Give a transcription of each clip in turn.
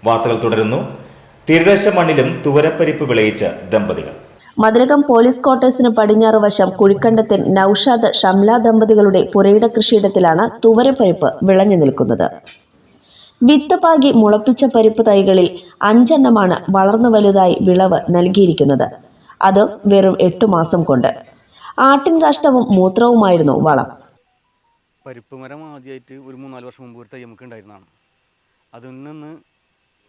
വാർത്തകൾ തുടരുന്നു. തീരദേശ മണ്ണിലും തുവരപ്പരിപ്പ് വിളയിച്ച ദമ്പതികൾ. മതിലകം പോലീസ് ക്വാർട്ടേഴ്സിന് പടിഞ്ഞാറ് വശം കുഴിക്കണ്ടത്തിൽ നൌഷാദ് ഷംല ദമ്പതികളുടെ പുരയിട കൃഷിയിടത്തിലാണ് തുവരപ്പരിപ്പ് വിളഞ്ഞു നിൽക്കുന്നത്. വിത്ത് പാകി മുളപ്പിച്ച പരിപ്പ് തൈകളിൽ 5 എണ്ണമാണ് വളർന്നു വലുതായി വിളവ് നൽകിയിരിക്കുന്നത്. അത് വെറും 8 മാസം കൊണ്ട്. ആട്ടിൻ കാഷ്ടവും മൂത്രവുമായിരുന്നു വളം. പരിപ്പ് മരം ആദ്യമായിട്ട് ഒരു 3-4 വർഷം മുമ്പ് ഒരു തൈ നമുക്ക് ഉണ്ടായിരുന്നതാണ്. അതിൽ നിന്ന്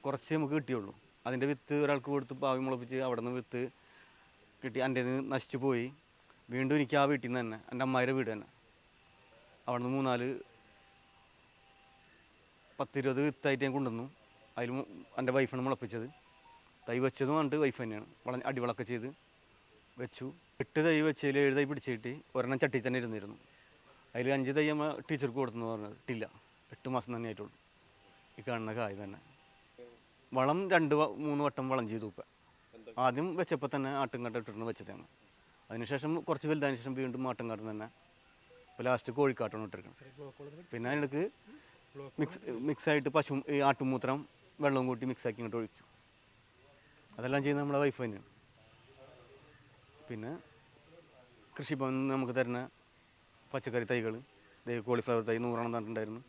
കുറച്ച് നമുക്ക് കിട്ടിയുള്ളൂ. അതിൻ്റെ വിത്ത് ഒരാൾക്ക് കൊടുത്ത് പാവി മുളപ്പിച്ച് അവിടെ നിന്ന് വിത്ത് കിട്ടി. എൻ്റെ നശിച്ചു പോയി. വീണ്ടും എനിക്ക് ആ വീട്ടിൽ നിന്ന് തന്നെ, എൻ്റെ അമ്മായിയുടെ വീട് തന്നെ, അവിടെ നിന്ന് 10-20 വിത്തായിട്ട് ഞാൻ കൊണ്ടുവന്നു. അതിൽ എൻ്റെ വൈഫാണ് മുളപ്പിച്ചത്. തൈ വെച്ചതും കണ്ട് വൈഫ് തന്നെയാണ് അടിവളൊക്കെ ചെയ്ത് വെച്ചു. 8 തൈ വെച്ചതിൽ 7 തൈ പിടിച്ചിട്ട് ഒരെണ്ണം ചട്ടി തന്നെ ഇരുന്നിരുന്നു. അതിൽ 5 തൈ നമ്മൾ ടീച്ചർക്ക് കൊടുത്തെന്ന് പറഞ്ഞത് ഇട്ടില്ല. 8 മാസം തന്നെ ആയിട്ടുള്ളൂ. ഈ കാണുന്ന കായ് തന്നെ. വളം 2-3 വട്ടം വളം ചെയ്തു. ഇപ്പം ആദ്യം വെച്ചപ്പോൾ തന്നെ ആട്ടുംകാട്ട ഇട്ടിട്ട് വെച്ചതാണ്. അതിനുശേഷം കുറച്ച് വലുതായതിനു ശേഷം വീണ്ടും ആട്ടുംകാട്ടം തന്നെ. ഇപ്പോൾ ലാസ്റ്റ് കോഴിക്കാട്ടാണ് ഇട്ടിരിക്കുന്നത്. പിന്നെ അതിനിടയ്ക്ക് മിക്സായിട്ട് ഈ ആട്ടുമൂത്രം വെള്ളവും കൂട്ടി മിക്സാക്കി ഇങ്ങോട്ട് ഒഴിക്കും. അതെല്ലാം ചെയ്യുന്നത് നമ്മുടെ വൈഫ് തന്നെയാണ്. പിന്നെ കൃഷിഭവൻ നമുക്ക് തരുന്ന പച്ചക്കറി തൈകൾ, കോളിഫ്ലവർ തൈ 100 എണ്ണം തന്നിട്ടുണ്ടായിരുന്നു.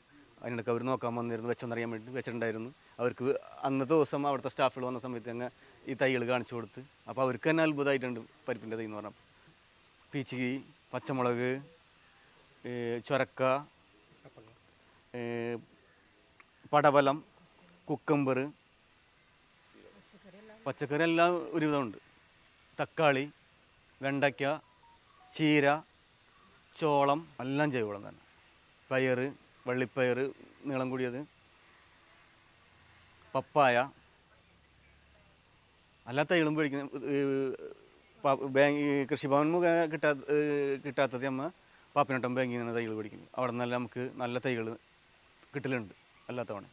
അതിനിടയ്ക്ക് അവർ നോക്കാൻ വന്നിരുന്നു, വെച്ചെന്നറിയാൻ വേണ്ടി വെച്ചിട്ടുണ്ടായിരുന്നു. അവർക്ക് അന്നത്തെ ദിവസം അവിടുത്തെ സ്റ്റാഫുകൾ വന്ന സമയത്ത് തന്നെ ഈ തൈകൾ കാണിച്ചു കൊടുത്ത്. അപ്പോൾ അവർക്ക് തന്നെ അത്ഭുതമായിട്ടുണ്ട് പരിപ്പിൻ്റെ തൈ എന്ന് പറഞ്ഞാൽ. പീച്ചികി, പച്ചമുളക്, ചൊരക്ക, പടവലം, കുക്കമ്പർ, പച്ചക്കറി എല്ലാം ഒരുവിധമുണ്ട്. തക്കാളി, വെണ്ടയ്ക്ക, ചീര, ചോളം എല്ലാം ജൈവവളം തന്നെ. പയർ, വള്ളിപ്പയർ നീളം കൂടിയത്, പപ്പായ, എല്ലാ തൈകളും മേടിക്കുന്ന കൃഷിഭവൻ മുഖേന കിട്ടാത്തത് നമ്മൾ പാപ്പിനട്ടം ബാങ്കിൽ നിന്ന് തൈകൾ മേടിക്കുന്നു. അവിടെ നിന്നെല്ലാം നമുക്ക് നല്ല തൈകൾ കിട്ടലുണ്ട്. അല്ലാത്തവണ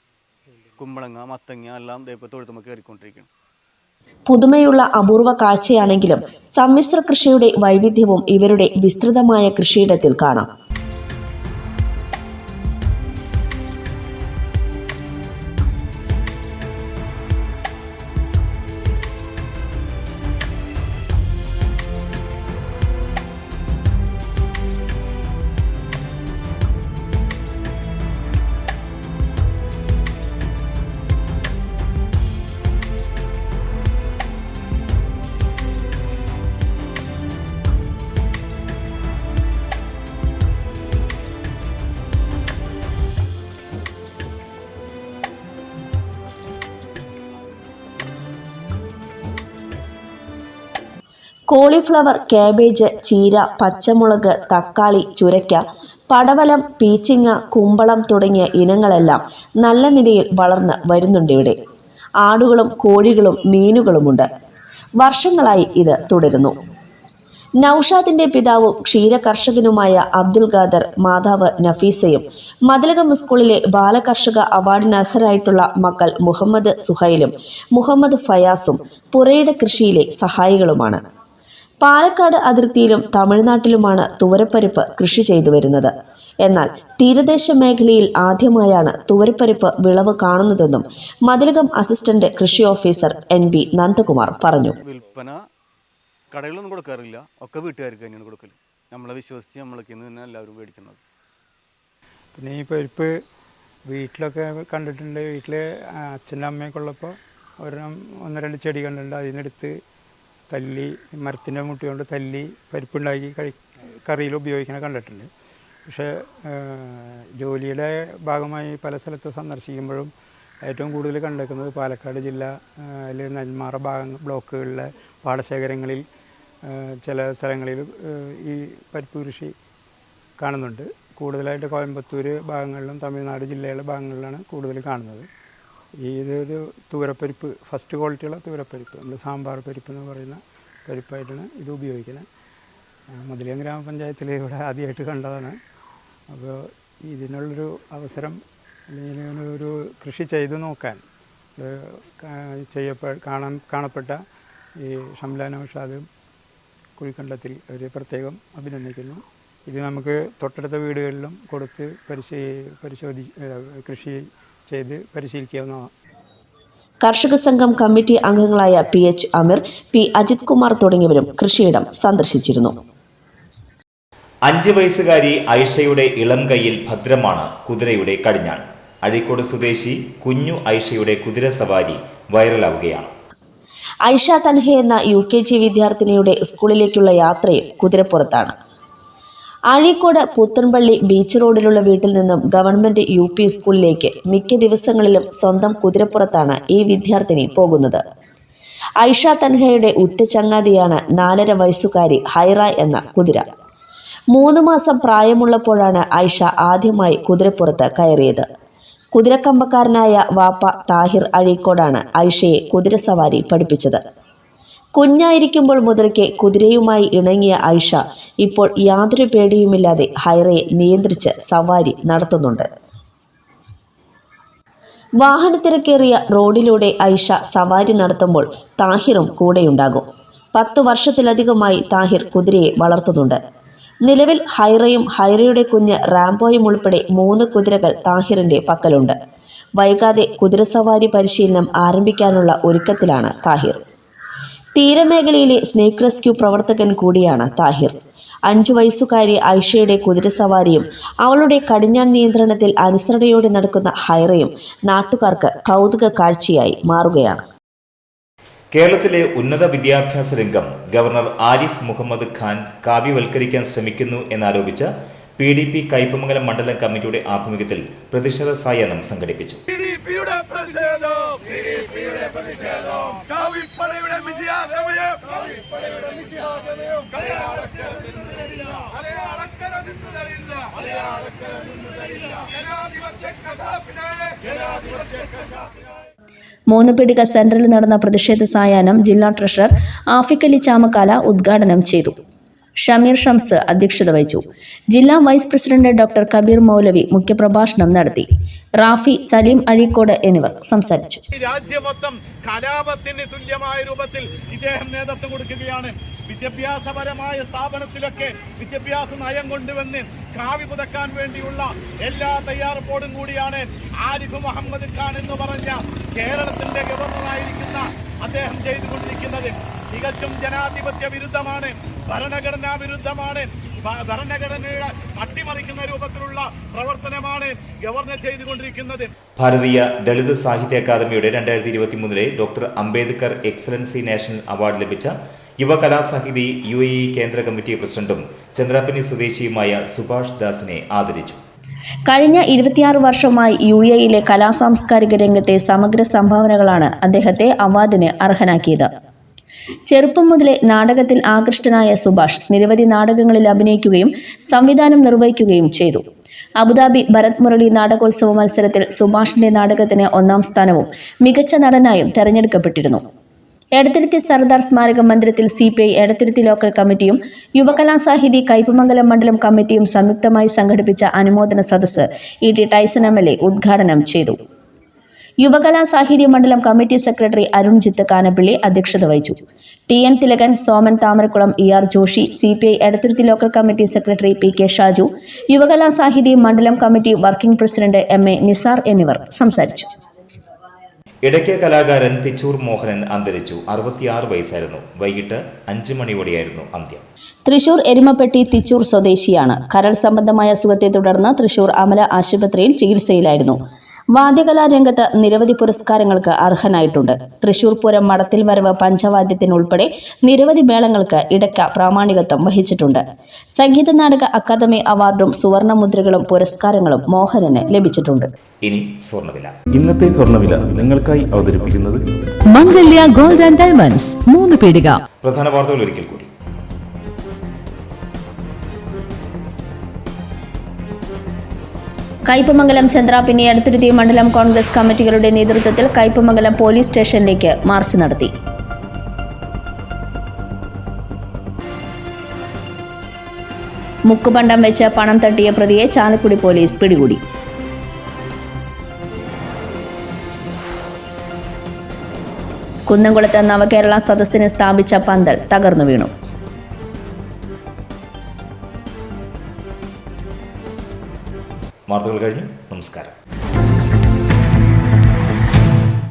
കുമ്പളങ്ങ, മത്തങ്ങ എല്ലാം ഇപ്പോൾ തൊഴുത്തുമ്പോൾ കയറിക്കൊണ്ടിരിക്കുന്നു. പുതുമയുള്ള അപൂർവ കാഴ്ചയാണെങ്കിലും സമ്മിശ്ര കൃഷിയുടെ വൈവിധ്യവും ഇവരുടെ വിസ്തൃതമായ കൃഷിയിടത്തിൽ കാണാം. കോളിഫ്ലവർ, കാബേജ്, ചീര, പച്ചമുളക്, തക്കാളി, ചുരയ്ക്ക, പടവലം, പീച്ചിങ്ങ, കുമ്പളം തുടങ്ങിയ ഇനങ്ങളെല്ലാം നല്ല നിലയിൽ വളർന്ന് വരുന്നുണ്ടിവിടെ. ആടുകളും കോഴികളും മീനുകളുമുണ്ട്. വർഷങ്ങളായി ഇത് തുടരുന്നു. നൌഷാദിന്റെ പിതാവും ക്ഷീരകർഷകനുമായ അബ്ദുൽ ഖാദർ, മാതാവ് നഫീസയും മതിലകം സ്കൂളിലെ ബാലകർഷക അവാർഡിനർഹരായിട്ടുള്ള മക്കൾ മുഹമ്മദ് സുഹൈലും മുഹമ്മദ് ഫയാസും പുരയിട കൃഷിയിലെ സഹായികളുമാണ്. പാലക്കാട് അതിർത്തിയിലും തമിഴ്നാട്ടിലുമാണ് തുവരപ്പരിപ്പ് കൃഷി ചെയ്തു വരുന്നത്. എന്നാൽ തീരദേശ മേഖലയിൽ ആദ്യമായാണ് തുവരപ്പരിപ്പ് വിളവ് കാണുന്നതെന്നും മതിലകം അസിസ്റ്റന്റ് കൃഷി ഓഫീസർ NB നന്ദകുമാർ പറഞ്ഞു. വിൽപ്പന കടകളൊന്നും കൊടുക്കാറില്ല, ഒക്കെ വീട്ടുകാർക്ക് തന്നെയാണ് കൊടുക്കല്. നമ്മളെ വിശ്വസിച്ച് നമ്മൾക്ക് തന്നെ എല്ലാവരും മേടിക്കുന്നത്. പിന്നെ ഈ പരിപ്പ് വീട്ടിലൊക്കെ കണ്ടിട്ടുണ്ട്. വീട്ടിൽ അച്ഛൻ്റെ അമ്മയൊക്കെ ഉള്ളപ്പോൾ ഒരെണ്ണം 1-2 ചെടി കണ്ടിട്ടുണ്ട്. അതിനെടുത്ത് തല്ലി മരത്തിൻ്റെ മുട്ടി കൊണ്ട് തല്ലി പരിപ്പുണ്ടാക്കി കറിയിൽ ഉപയോഗിക്കണ കണ്ടിട്ടുണ്ട്. പക്ഷേ ജോലിയുടെ ഭാഗമായി പല സ്ഥലത്ത് സന്ദർശിക്കുമ്പോഴും ഏറ്റവും കൂടുതൽ കണ്ടെക്കുന്നത് പാലക്കാട് ജില്ലയിൽ നെന്മാറ ബ്ലോക്കുകളിലെ പാടശേഖരങ്ങളിൽ ചില സ്ഥലങ്ങളിൽ ഈ പരിപ്പ് കൃഷി കാണുന്നുണ്ട്. കൂടുതലായിട്ട് കോയമ്പത്തൂർ ഭാഗങ്ങളിലും തമിഴ്നാട് ജില്ലയിലെ ഭാഗങ്ങളിലാണ് കൂടുതൽ കാണുന്നത്. ഇതൊരു തുവരപ്പരിപ്പ്, ഫസ്റ്റ് ക്വാളിറ്റിയുള്ള തുവരപ്പരിപ്പ്, നമ്മൾ സാമ്പാർ പരിപ്പ് എന്ന് പറയുന്ന പരിപ്പായിട്ടാണ് ഇത് ഉപയോഗിക്കുന്നത്. മതിലകം ഗ്രാമപഞ്ചായത്തിൽ ഇവിടെ ആദ്യമായിട്ട് കണ്ടതാണ്. അപ്പോൾ ഇതിനുള്ളൊരു അവസരം അല്ലെങ്കിൽ ഒരു കൃഷി ചെയ്തു നോക്കാൻ കാണപ്പെട്ട ഈ ഷംല നൌഷാദും കുഴിക്കണ്ടത്തിൽ ഒരു പ്രത്യേകം അഭിനന്ദിക്കുന്നു. ഇത് നമുക്ക് തൊട്ടടുത്ത വീടുകളിലും കൊടുത്ത് കൃഷി ചെയ്ത് പരിശീലിക്കാവുന്നതാണ്. കർഷക സംഘം കമ്മിറ്റി അംഗങ്ങളായ PH അമീർ, P അജിത് കുമാർ തുടങ്ങിയവരും കൃഷിയിടം സന്ദർശിച്ചിരുന്നു. 5 വയസ്സുകാരി ഐഷയുടെ ഇളം കൈയിൽ ഭദ്രമാണ് കുതിരയുടെ കടിഞ്ഞാൺ. അഴീക്കോട് സ്വദേശി കുഞ്ഞു ഐഷയുടെ കുതിര സവാരി വൈറലാവുകയാണ്. ഐഷ തൻഹ എന്ന UKG വിദ്യാർത്ഥിനിയുടെ സ്കൂളിലേക്കുള്ള യാത്രയും കുതിരപ്പുറത്താണ്. അഴീക്കോട് പുത്തൻപള്ളി ബീച്ച് റോഡിലുള്ള വീട്ടിൽ നിന്നും ഗവൺമെന്റ് UP സ്കൂളിലേക്ക് മിക്ക ദിവസങ്ങളിലും സ്വന്തം കുതിരപ്പുറത്താണ് ഈ വിദ്യാർത്ഥിനി പോകുന്നത്. ഐഷ തൻഹയുടെ ഉറ്റ ചങ്ങാതിയാണ് 4.5 വയസ്സുകാരി ഹൈറ എന്ന കുതിര. 3 മാസം പ്രായമുള്ളപ്പോഴാണ് ഐഷ ആദ്യമായി കുതിരപ്പുറത്ത് കയറിയത്. കുതിരക്കമ്പക്കാരനായ വാപ്പ താഹിർ അഴീക്കോടാണ് ഐഷയെ കുതിരസവാരി പഠിപ്പിച്ചത്. കുഞ്ഞായിരിക്കുമ്പോൾ മുതൽക്കേ കുതിരയുമായി ഇണങ്ങിയ ഐഷ ഇപ്പോൾ യാതൊരു പേടിയുമില്ലാതെ ഹൈറയെ നിയന്ത്രിച്ച് സവാരി നടത്തുന്നുണ്ട്. വാഹനത്തിരക്കേറിയ റോഡിലൂടെ ഐഷ സവാരി നടത്തുമ്പോൾ താഹിറും കൂടെയുണ്ടാകും. 10 വർഷത്തിലധികമായി താഹിർ കുതിരയെ വളർത്തുന്നുണ്ട്. നിലവിൽ ഹൈറയും ഹൈറയുടെ കുഞ്ഞ് റാംബോയും ഉൾപ്പെടെ 3 കുതിരകൾ താഹിറിന്റെ പക്കലുണ്ട്. വൈകാതെ കുതിരസവാരി പരിശീലനം ആരംഭിക്കാനുള്ള ഒരുക്കത്തിലാണ് താഹിർ. തീരമേഖലയിലെ സ്നേക്ക് റെസ്ക്യൂ പ്രവർത്തകൻ കൂടിയാണ് താഹിർ. 5 വയസ്സുകാരി ഐഷയുടെ കുതിരസവാരിയും അവളുടെ കടിഞ്ഞാൺ നിയന്ത്രണത്തിൽ അനുസരണയോടെ നടക്കുന്ന ഹൈറയും നാട്ടുകാർക്ക് കൗതുക കാഴ്ചയായി മാറുകയാണ്. കേരളത്തിലെ ഉന്നത വിദ്യാഭ്യാസ രംഗം ഗവർണർ ആരിഫ് മുഹമ്മദ് ഖാൻ കാവ്യവൽക്കരിക്കാൻ ശ്രമിക്കുന്നു എന്നാരോപിച്ച PDP കയ്പമംഗലം മണ്ഡലം കമ്മിറ്റിയുടെ ആഭിമുഖ്യത്തിൽ പ്രതിഷേധ സായാഹ്നം സംഘടിപ്പിച്ചു. മൂന്നുപീടിക സെന്ററിൽ നടന്ന പ്രതിഷേധ സായാഹ്നം ജില്ലാ ട്രഷറർ ആഫിഖ് അലി ചാമക്കാല ഉദ്ഘാടനം ചെയ്തു. ഷമീർ ഷംസ് അധ്യക്ഷത വഹിച്ചു. ജില്ലാ വൈസ് പ്രസിഡന്റ് ഡോക്ടർ കബീർ മൗലവി മുഖ്യപ്രഭാഷണം നടത്തി. റാഫി, സലീം അഴീക്കോട് എന്നിവർ സംസാരിച്ചു. രാജ്യമൊത്തം കലാപത്തിന് തുല്യമായ രൂപത്തിൽ ഇദ്ദേഹം നേതൃത്വം കൊടുക്കുകയാണ്. വിദ്യാഭ്യാസപരമായ സ്ഥാപനത്തിലൊക്കെ വിദ്യാഭ്യാസ നയം കൊണ്ടുവന്ന് കാവ്യ പുതക്കാൻ വേണ്ടിയുള്ള എല്ലാ തയ്യാറെടുപ്പോടും കൂടിയാണ് ആരിഫ് മുഹമ്മദ് ഖാൻ എന്ന് പറഞ്ഞ കേരളത്തിന്റെ ഗവർണറായിരിക്കുന്ന അദ്ദേഹം ചെയ്തുകൊണ്ടിരിക്കുന്നത്. തികച്ചും ജനാധിപത്യ വിരുദ്ധമാണ്, ഭരണഘടനാ വിരുദ്ധമാണ്. ഭരണഘടനയുടെ അട്ടിമറിക്കുന്ന രൂപത്തിലുള്ള പ്രവർത്തനമാണ് ഗവർണർ ചെയ്തുകൊണ്ടിരിക്കുന്നത്. ഭാരതീയ ദളിത് സാഹിത്യ അക്കാദമിയുടെ 2023 doctor Ambedkar excellency national award ലഭിച്ച യുവകലാസാഹിതി UAE കേന്ദ്ര കമ്മിറ്റി പ്രസിഡന്റും ചന്ദ്രാപിനി സ്വദേശിയുമായ സുഭാഷ് ദാസിനെ ആദരിച്ചു. കഴിഞ്ഞ 26 വർഷമായി UAEയിലെ കലാസാംസ്കാരിക രംഗത്തെ സമഗ്ര സംഭാവനകളാണ് അദ്ദേഹത്തെ അവാർഡിന് അർഹനാക്കിയത്. ചെറുപ്പം മുതലേ നാടകത്തിൽ ആകൃഷ്ടനായ സുഭാഷ് നിരവധി നാടകങ്ങളിൽ അഭിനയിക്കുകയും സംവിധാനം നിർവഹിക്കുകയും ചെയ്തു. അബുദാബി ഭരത് മുരളി നാടകോത്സവ മത്സരത്തിൽ സുഭാഷിന്റെ നാടകത്തിന് 1ാം സ്ഥാനവും മികച്ച നടനായും തെരഞ്ഞെടുക്കപ്പെട്ടിരുന്നു. എടത്തുരുത്തി സർദാർ സ്മാരക മന്ദിരത്തിൽ CPI എടത്തുരുത്തി ലോക്കൽ കമ്മിറ്റിയും യുവകലാസാഹിതി കയ്പമംഗലം മണ്ഡലം കമ്മിറ്റിയും സംയുക്തമായി സംഘടിപ്പിച്ച അനുമോദന സദസ്സ് ET ടൈസൺ MLA ഉദ്ഘാടനം ചെയ്തു. യുവകലാസാഹിത്യ മണ്ഡലം കമ്മിറ്റി സെക്രട്ടറി അരുൺജിത്ത് കാനപ്പള്ളി അധ്യക്ഷത വഹിച്ചു. TN Thilakan, Soman Thamarakkulam, ER Joshi, CPI Edathuruthy local committee secretary PK Shaju, Yuvakalasahithya മണ്ഡലം committee working president MA Nisar എന്നിവർ സംസാരിച്ചു. ഇടയ്ക്ക് കലാകാരൻ തിച്ചൂർ മോഹനൻ അന്തരിച്ചു. 66 വയസ്സായിരുന്നു. വൈകിട്ട് 5 മണിയോടെയായിരുന്നു അന്ത്യം. തൃശൂർ എരുമപ്പെട്ടി തിച്ചൂർ സ്വദേശിയാണ്. കരൾ സംബന്ധമായ അസുഖത്തെ തുടർന്ന് തൃശൂർ അമല ആശുപത്രിയിൽ ചികിത്സയിലായിരുന്നു. വാദ്യകലാരംഗത്ത് നിരവധി പുരസ്കാരങ്ങൾക്ക് അർഹനായിട്ടുണ്ട്. തൃശൂർ പൂരം, മടത്തിൽ വരവ്, പഞ്ചവാദ്യത്തിനുൾപ്പെടെ നിരവധി മേളങ്ങൾക്ക് ഇടയ്ക്ക പ്രാമാണികത്വം വഹിച്ചിട്ടുണ്ട്. സംഗീത നാടക അക്കാദമി അവാർഡും സുവർണമുദ്രകളും പുരസ്കാരങ്ങളും മോഹനന് ലഭിച്ചിട്ടുണ്ട്. ഇനി സ്വർണ്ണവില. ഇന്നത്തെ സ്വർണ്ണവില നിങ്ങൾക്കായി അവതരിപ്പിക്കുന്നത് മംഗല്യ ഗോൾഡ് ആൻഡ് ഡയമണ്ട്സ് 3 പീടിക. പ്രധാന വാർത്തകൾ ഒരിക്കൽ കൂടി. കയ്പമംഗലം, ചന്ദ്രാപിന്നി, എടത്തുരുത്തി മണ്ഡലം കോൺഗ്രസ് കമ്മിറ്റികളുടെ നേതൃത്വത്തിൽ കയ്പമംഗലം പോലീസ് സ്റ്റേഷനിലേക്ക് മാർച്ച് നടത്തി. മുക്കുപണ്ടം വെച്ച് പണം തട്ടിയ പ്രതിയെ ചാലക്കുടി പോലീസ് പിടികൂടി. കുന്നംകുളത്ത് നവകേരള സദസ്സിന് സ്ഥാപിച്ച പന്തൽ തകർന്നു വീണു. വാർത്തകൾ കഴിഞ്ഞു. നമസ്കാരം.